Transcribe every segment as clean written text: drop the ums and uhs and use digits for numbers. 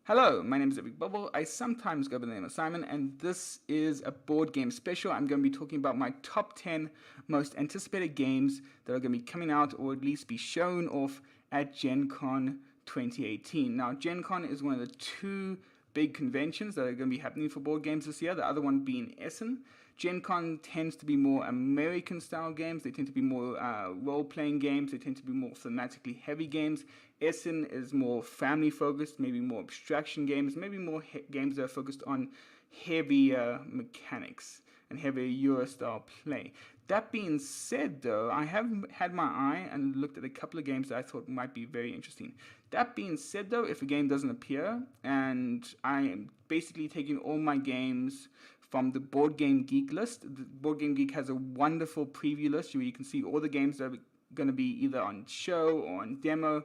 Hello, my name is Epic Bubble. I sometimes go by the name of Simon, and this is a board game special. I'm going to be talking about my top 10 most anticipated games that are going to be coming out or at least be shown off at GenCon 2018. Now, GenCon is one of the two big conventions that are going to be happening for board games this year, the other one being Essen. Gen Con tends to be more American style games. They tend to be more role playing games. They tend to be more thematically heavy games. Essen is more family focused, maybe more abstraction games, maybe more games that are focused on heavier mechanics and heavier Euro style play. That being said, though, I have had my eye and looked at a couple of games that I thought might be very interesting. That being said, though, if a game doesn't appear, and I am basically taking all my games from the Board Game Geek list. The Board Game Geek has a wonderful preview list where you can see all the games that are going to be either on show or on demo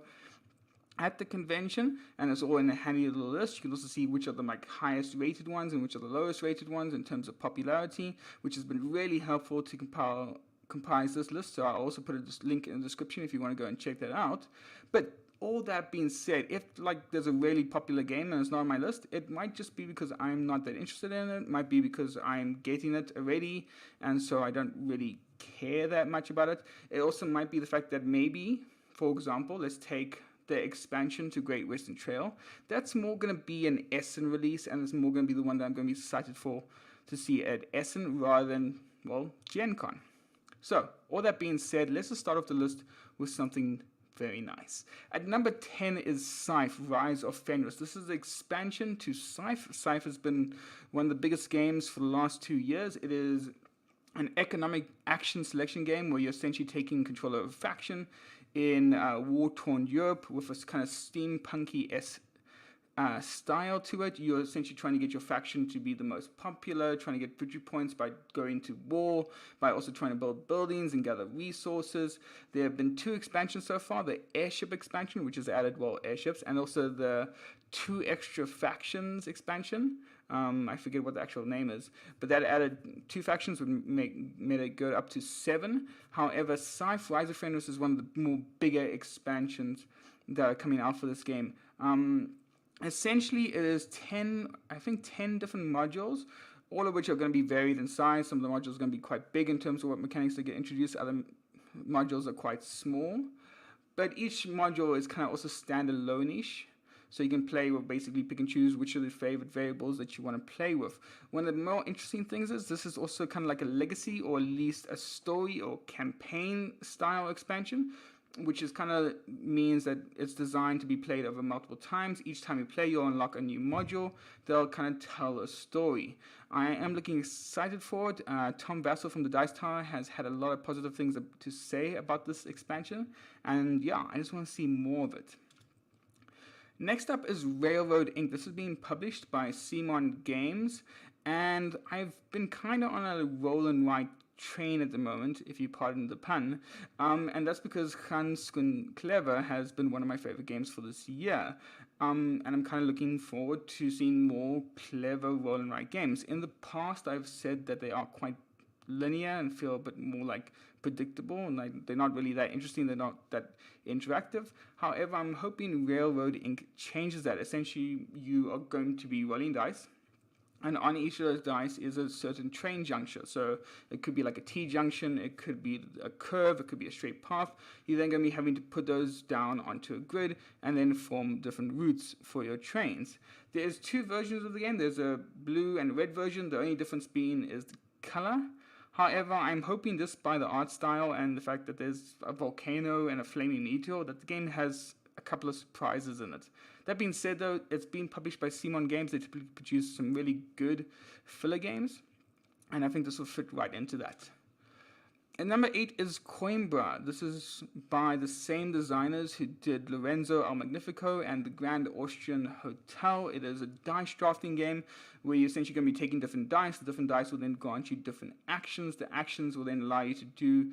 at the convention, and it's all in a handy little list. You can also see which are the highest rated ones and which are the lowest rated ones in terms of popularity, which has been really helpful to comprise this list. So I'll also put a link in the description if you want to go and check that out. But all that being said, if there's a really popular game and it's not on my list, it might just be because I'm not that interested in it. It might be because I'm getting it already, and so I don't really care that much about it. It also might be the fact that maybe, for example, let's take the expansion to Great Western Trail. That's more going to be an Essen release, and it's more going to be the one that I'm going to be excited for to see at Essen rather than, well, Gen Con. So, all that being said, let's just start off the list with something very nice. At number 10 is Scythe, Rise of Fenris. This is the expansion to Scythe. Scythe has been one of the biggest games for the last 2 years. It is an economic action selection game where you're essentially taking control of a faction in war-torn Europe with a kind of steampunky-esque style to it. You're essentially trying to get your faction to be the most popular, trying to get victory points by going to war, by also trying to build buildings and gather resources. There have been 2 expansions so far, the airship expansion, which has added, airships, and also the 2 extra factions expansion. I forget what the actual name is, but that added 2 factions, would made it go up to 7. However, Scythe Rise of Fenris is one of the more bigger expansions that are coming out for this game. Essentially, it is 10 different modules, all of which are going to be varied in size. Some of the modules are going to be quite big in terms of what mechanics they get introduced. Other modules are quite small. But each module is kind of also standalone-ish. So you can play with basically pick and choose which are the favorite variables that you want to play with. One of the more interesting things is this is also kind of like a legacy or at least a story or campaign style expansion, which is kind of means that it's designed to be played over multiple times. Each time you play, you'll unlock a new module. They'll kind of tell a story. I am looking excited for it. Tom Vassell from the Dice Tower has had a lot of positive things to say about this expansion. And yeah, I just want to see more of it. Next up is Railroad Inc. This is being published by Simone Games. And I've been kind of on a roll and ride train at the moment, if you pardon the pun, and that's because Hans Clever has been one of my favorite games for this year, and I'm kind of looking forward to seeing more clever roll and write games. In the past, I've said that they are quite linear and feel a bit more like predictable, and they're not really that interesting, they're not that interactive. However, I'm hoping Railroad Inc. changes that. Essentially, you are going to be rolling dice, and on each of those dice is a certain train juncture. So it could be like a T-junction, it could be a curve, it could be a straight path. You're then going to be having to put those down onto a grid and then form different routes for your trains. There's 2 versions of the game. There's a blue and red version. The only difference being is the color. However, I'm hoping just by the art style and the fact that there's a volcano and a flaming meteor, that the game has a couple of surprises in it. That being said, though, it's been published by Simon Games. They typically produce some really good filler games, and I think this will fit right into that. And number 8 is Coimbra. This is by the same designers who did Lorenzo El Magnifico and the Grand Austrian Hotel. It is a dice drafting game where you're essentially going to be taking different dice. The different dice will then grant you different actions. The actions will then allow you to do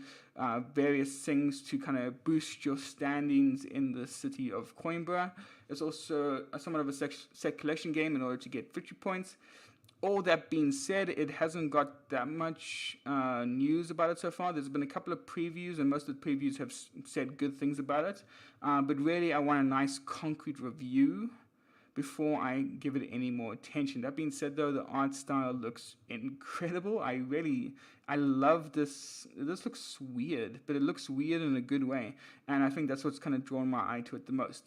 various things to kind of boost your standings in the city of Coimbra. It's also somewhat of a set collection game in order to get victory points. All that being said, it hasn't got that much news about it so far. There's been a couple of previews, and most of the previews have said good things about it. But really, I want a nice concrete review before I give it any more attention. That being said, though, the art style looks incredible. I love this. This looks weird, but it looks weird in a good way, and I think that's what's kind of drawn my eye to it the most.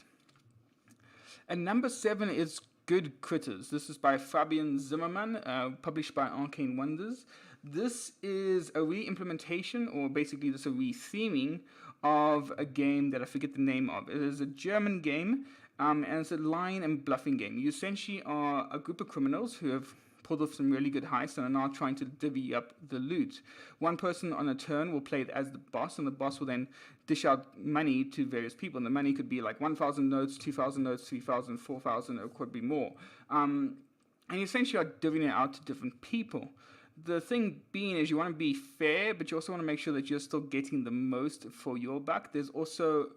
And number 7 is GoodCritters. This is by Fabian Zimmermann, published by Arcane Wonders. This is a re-implementation, or basically just a re-theming of a game that I forget the name of. It is a German game, and it's a lying and bluffing game. You essentially are a group of criminals who have pulled off some really good heists and are now trying to divvy up the loot. One person on a turn will play it as the boss, and the boss will then dish out money to various people. And the money could be like 1,000 notes, 2,000 notes, 3,000, 4,000, or it could be more. And you essentially are divvying it out to different people. The thing being is you want to be fair, but you also want to make sure that you're still getting the most for your buck. There's also,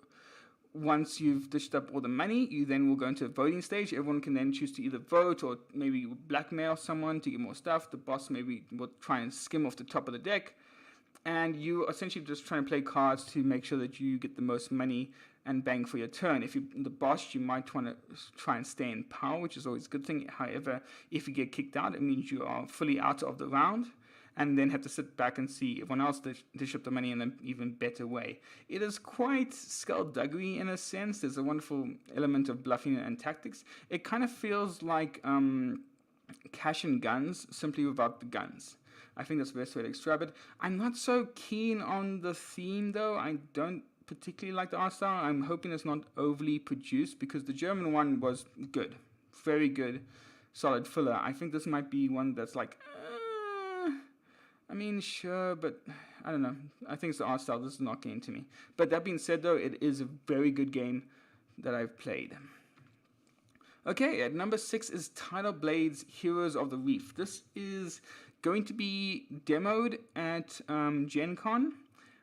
once you've dished up all the money, you then will go into a voting stage. Everyone can then choose to either vote or maybe blackmail someone to get more stuff. The boss maybe will try and skim off the top of the deck. And you essentially just trying to play cards to make sure that you get the most money and bang for your turn. If you're the boss, you might want to try and stay in power, which is always a good thing. However, if you get kicked out, it means you are fully out of the round and then have to sit back and see everyone else dish up the money in an even better way. It is quite skullduggery in a sense. There's a wonderful element of bluffing and tactics. It kind of feels like cash and guns, simply without the guns. I think that's the best way to describe it. I'm not so keen on the theme, though. I don't particularly like the art style. I'm hoping it's not overly produced, because the German one was good. Very good, solid filler. I think this might be one that's like, I mean, sure, but I don't know. I think it's the art style. This is not getting to me. But that being said, though, it is a very good game that I've played. Okay, at number 6 is Tidal Blade's Heroes of the Reef. This is going to be demoed at GenCon.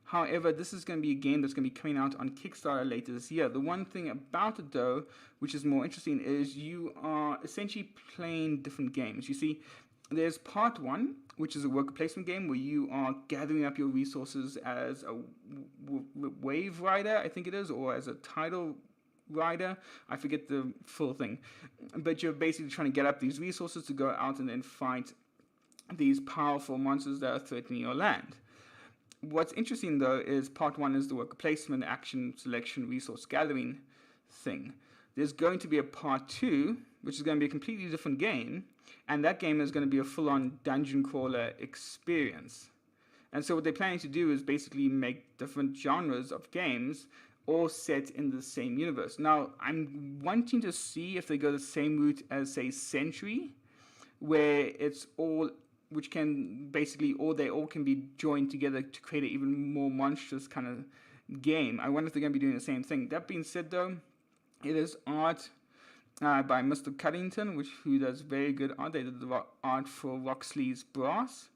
However, this is going to be a game that's going to be coming out on Kickstarter later this year. The one thing about it, though, which is more interesting, is you are essentially playing different games. You see, there's part 1, which is a worker placement game where you are gathering up your resources as a wave rider, I think it is, or as a tidal rider. I forget the full thing. But you're basically trying to get up these resources to go out and then fight these powerful monsters that are threatening your land. What's interesting, though, is part 1 is the worker placement, action, selection, resource gathering thing. There's going to be a part 2, which is going to be a completely different game, and that game is going to be a full-on dungeon crawler experience. And so what they're planning to do is basically make different genres of games all set in the same universe. Now, I'm wanting to see if they go the same route as, say, Century, where it's all, which can basically, or they all can be joined together to create an even more monstrous kind of game. I wonder if they're going to be doing the same thing. That being said, though, it is art by Mr. Cuddington, who does very good art. They did the art for Roxley's Brass.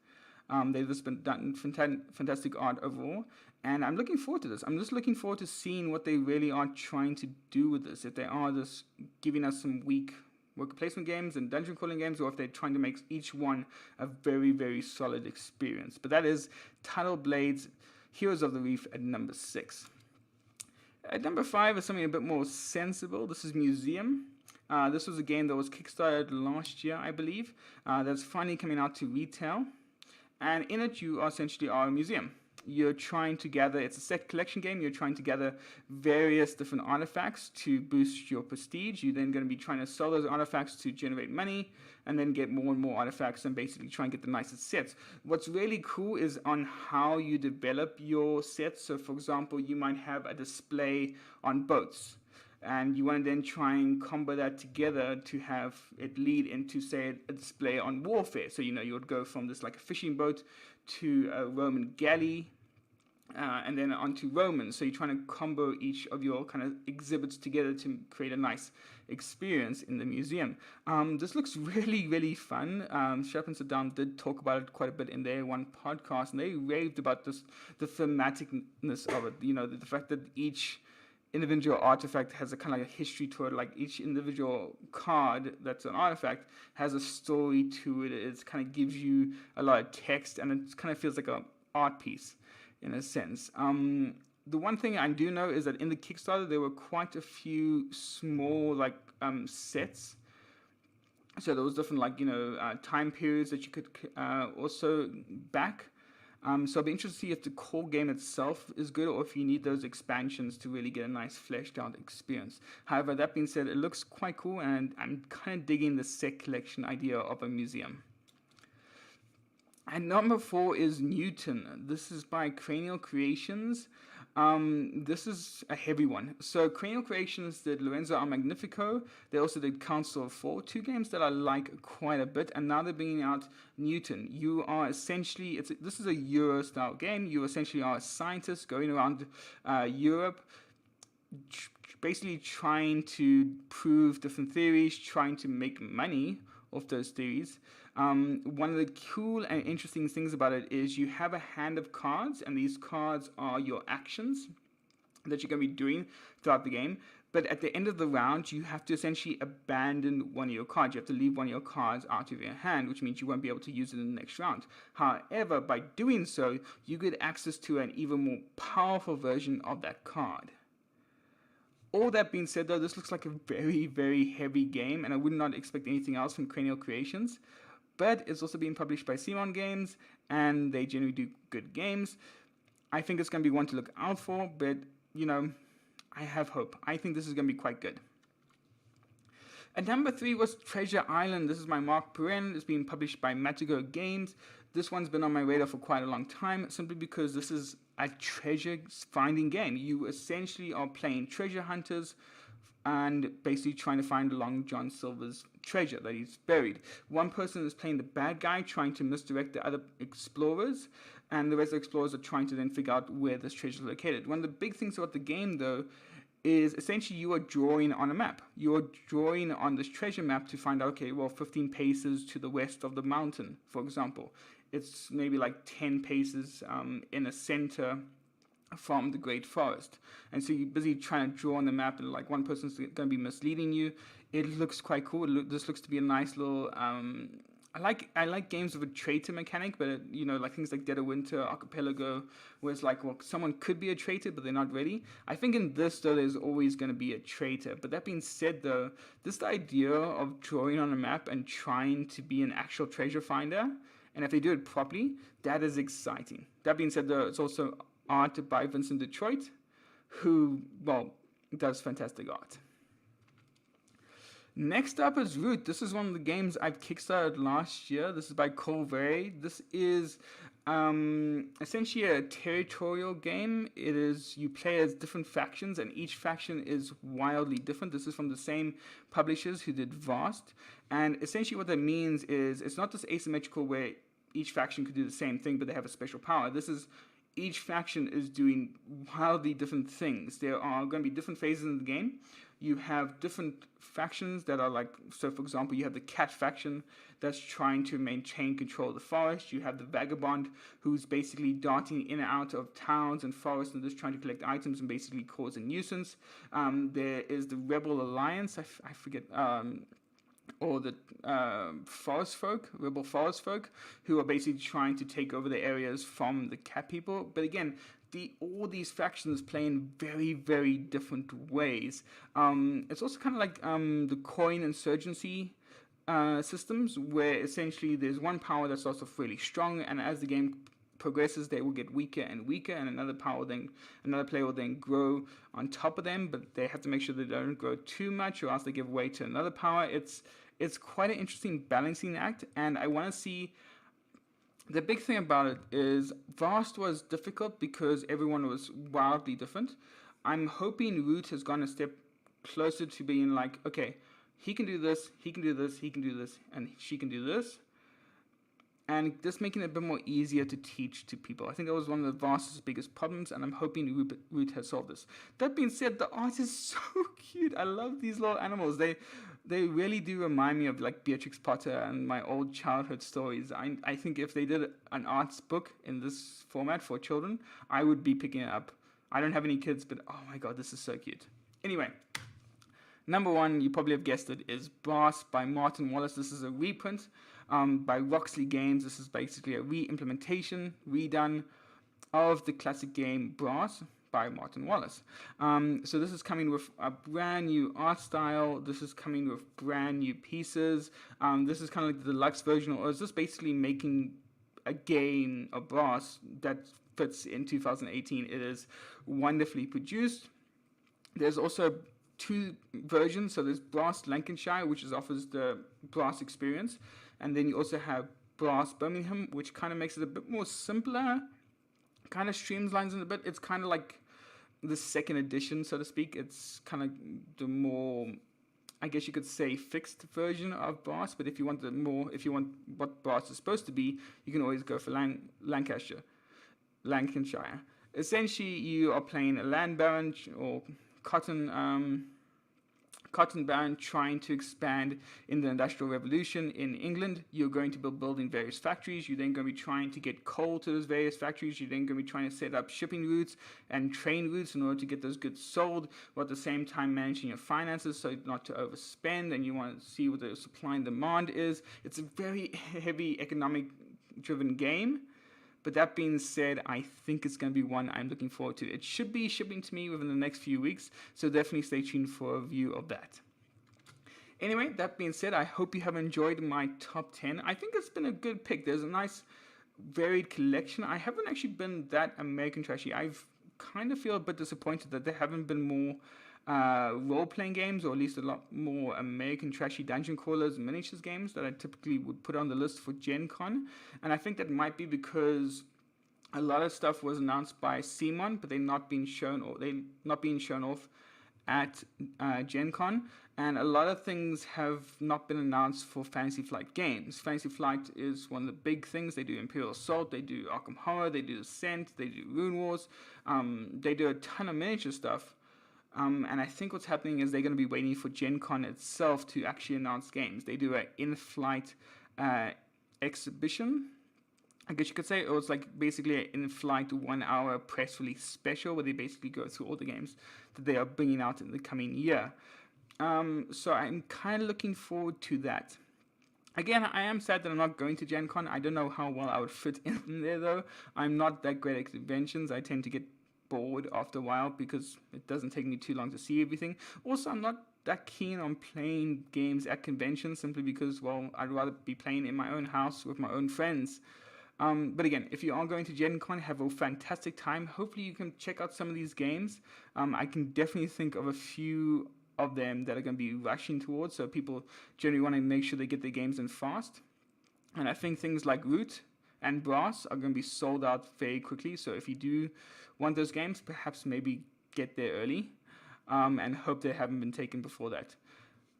They've just been done fantastic art overall, and I'm looking forward to this. I'm just looking forward to seeing what they really are trying to do with this. If they are just giving us some weak worker placement games and dungeon crawling games, or if they're trying to make each one a very, very solid experience. But that is Tidal Blade's Heroes of the Reef at number 6. At number 5 is something a bit more sensible. This is Museum. This was a game that was kickstarted last year, I believe. That's finally coming out to retail. And in it, you essentially are a museum. You're trying to gather, it's a set collection game, you're trying to gather various different artifacts to boost your prestige. You're then going to be trying to sell those artifacts to generate money, and then get more and more artifacts and basically try and get the nicest sets. What's really cool is on how you develop your sets. So, for example, you might have a display on boats, and you want to then try and combo that together to have it lead into, say, a display on warfare. So, you would go from this like a fishing boat to a Roman galley, and then onto Romans. So you're trying to combo each of your kind of exhibits together to create a nice experience in the museum. This looks really, really fun. Shep and Sit Down did talk about it quite a bit in their one podcast, and they raved about this, the thematicness of it. The fact that each individual artifact has a kind of like a history to it, like each individual card that's an artifact has a story to it. It kind of gives you a lot of text, and it kind of feels like an art piece in a sense. The one thing I do know is that in the Kickstarter there were quite a few small sets So there was different time periods that you could also back. So I'll be interested to see if the core game itself is good or if you need those expansions to really get a nice fleshed out experience. However, that being said, it looks quite cool, and I'm kind of digging the set collection idea of a museum. And number 4 is Newton. This is by Cranial Creations. This is a heavy one. So Cranial Creations did Lorenzo Al Magnifico. They also did Council of 4, 2 games that I like quite a bit. And now they're bringing out Newton. You are essentially, this is a Euro-style game. You essentially are a scientist going around Europe, basically trying to prove different theories, trying to make money off those theories. One of the cool and interesting things about it is you have a hand of cards, and these cards are your actions that you're going to be doing throughout the game. But at the end of the round, you have to essentially abandon one of your cards. You have to leave one of your cards out of your hand, which means you won't be able to use it in the next round. However, by doing so, you get access to an even more powerful version of that card. All that being said, though, this looks like a very, very heavy game, and I would not expect anything else from Cranial Creations. But it's also being published by Simone Games, and they generally do good games. I think it's going to be one to look out for, but, I have hope. I think this is going to be quite good. And number 3 was Treasure Island. This is by Mark Perrin. It's being published by Matigo Games. This one's been on my radar for quite a long time, simply because this is a treasure finding game. You essentially are playing treasure hunters and basically trying to find Long John Silver's treasure that he's buried. One person is playing the bad guy, trying to misdirect the other explorers, and the rest of the explorers are trying to then figure out where this treasure is located. One of the big things about the game, though, is essentially you are drawing on a map. You are drawing on this treasure map to find out, 15 paces to the west of the mountain, for example. It's maybe like 10 paces in a center from the Great Forest. And so you're busy trying to draw on the map, and like one person's going to be misleading you. It looks quite cool. This looks to be a nice little... I like games with a traitor mechanic, but like things like Dead of Winter, Archipelago, where it's like, someone could be a traitor, but they're not ready. I think in this, though, there's always going to be a traitor. But that being said, though, this idea of drawing on a map and trying to be an actual treasure finder, and if they do it properly, that is exciting. That being said, though, it's also art by Vincent Detroit, who, does fantastic art. Next up is Root. This is one of the games I've kickstarted last year. This is by Coimbra. This is essentially a territorial game. It is, you play as different factions, and each faction is wildly different. This is from the same publishers who did Vast. And essentially what that means is it's not just asymmetrical where each faction could do the same thing, but they have a special power. This is, each faction is doing wildly different things. There are going to be different phases in the game. You have different factions that are like, so for example, you have the cat faction that's trying to maintain control of the forest. You have the vagabond who's basically darting in and out of towns and forests and just trying to collect items and basically cause a nuisance. There is the Rebel Alliance, I forget, or the rebel forest folk, who are basically trying to take over the areas from the cat people. But again, all these factions play in very, very different ways. It's also kind of like the coin insurgency systems, where essentially there's one power that starts off really strong, and as the game progresses, they will get weaker and weaker, and another player will then grow on top of them, but they have to make sure they don't grow too much, or else they give way to another power. It's quite an interesting balancing act, and I want to see. The big thing about it is Vast was difficult because everyone was wildly different. I'm hoping Root has gone a step closer to being like, okay, he can do this, he can do this, he can do this, and she can do this. And just making it a bit more easier to teach to people. I think that was one of the Vast's biggest problems, and I'm hoping Root has solved this. That being said, the art is so cute. I love these little animals. They really do remind me of like Beatrix Potter and my old childhood stories. I think if they did an arts book in this format for children, I would be picking it up. I don't have any kids, but oh my god, this is so cute. Anyway, number 1, you probably have guessed it, is Brass by Martin Wallace. This is a reprint by Roxley Games. This is basically a re-implementation, redone of the classic game Brass. by Martin Wallace. So this is coming with a brand new art style. This is coming with brand new pieces. This is kind of like the deluxe version, or is this basically making a game of Brass that fits in 2018? It is wonderfully produced. There's also 2 versions. So there's Brass Lancashire, which offers the Brass experience, and then you also have Brass Birmingham, which kind of makes it a bit more simpler, kind of streamlines it a bit. It's kind of like the second edition, so to speak. It's kind of the more, I guess you could say, fixed version of Brass. But if you want what Brass is supposed to be, you can always go for Lancashire. Essentially, you are playing a land baron or cotton baron trying to expand in the Industrial Revolution in England. You're going to be building various factories. You're then going to be trying to get coal to those various factories. You're then going to be trying to set up shipping routes and train routes in order to get those goods sold, while at the same time managing your finances so not to overspend, and you want to see what the supply and demand is. It's a very heavy economic-driven game. But that being said, I think it's going to be one I'm looking forward to. It should be shipping to me within the next few weeks, so definitely stay tuned for a review of that. Anyway, that being said, I hope you have enjoyed my top 10. I think it's been a good pick. There's a nice varied collection. I haven't actually been that American trashy. I've kind of feel a bit disappointed that there haven't been more role-playing games, or at least a lot more American trashy dungeon crawlers and miniatures games that I typically would put on the list for GenCon. And I think that might be because a lot of stuff was announced by Simone, but they're not being shown off at GenCon. And a lot of things have not been announced for Fantasy Flight games. Fantasy Flight is one of the big things. They do Imperial Assault, they do Arkham Horror, they do Ascent, they do Rune Wars. They do a ton of miniature stuff. And I think what's happening is they're going to be waiting for GenCon itself to actually announce games. They do an in-flight exhibition, I guess you could say. It was like basically an in-flight 1-hour press release special where they basically go through all the games that they are bringing out in the coming year. So I'm kind of looking forward to that. Again, I am sad that I'm not going to GenCon. I don't know how well I would fit in there, though. I'm not that great at conventions. I tend to get bored after a while because it doesn't take me too long to see everything. Also, I'm not that keen on playing games at conventions simply because, well, I'd rather be playing in my own house with my own friends. But again, if you are going to GenCon, have a fantastic time. Hopefully you can check out some of these games. I can definitely think of a few of them that are going to be rushing towards, so people generally want to make sure they get their games in fast. And I think things like Root and Brass are going to be sold out very quickly, so if you do want those games, perhaps maybe get there early, and hope they haven't been taken before that.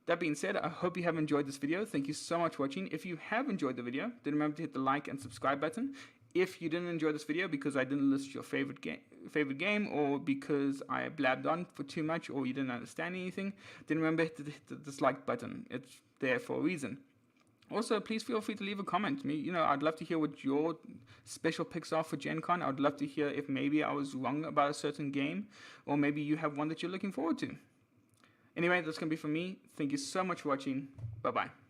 That being said, I hope you have enjoyed this video. Thank you so much for watching. If you have enjoyed the video, then remember to hit the like and subscribe button. If you didn't enjoy this video because I didn't list your favorite game, or because I blabbed on for too much, or you didn't understand anything, then remember to hit the dislike button. It's there for a reason. Also, please feel free to leave a comment. I'd love to hear what your special picks are for GenCon. I'd love to hear if maybe I was wrong about a certain game, or maybe you have one that you're looking forward to. Anyway, that's going to be from me. Thank you so much for watching. Bye-bye.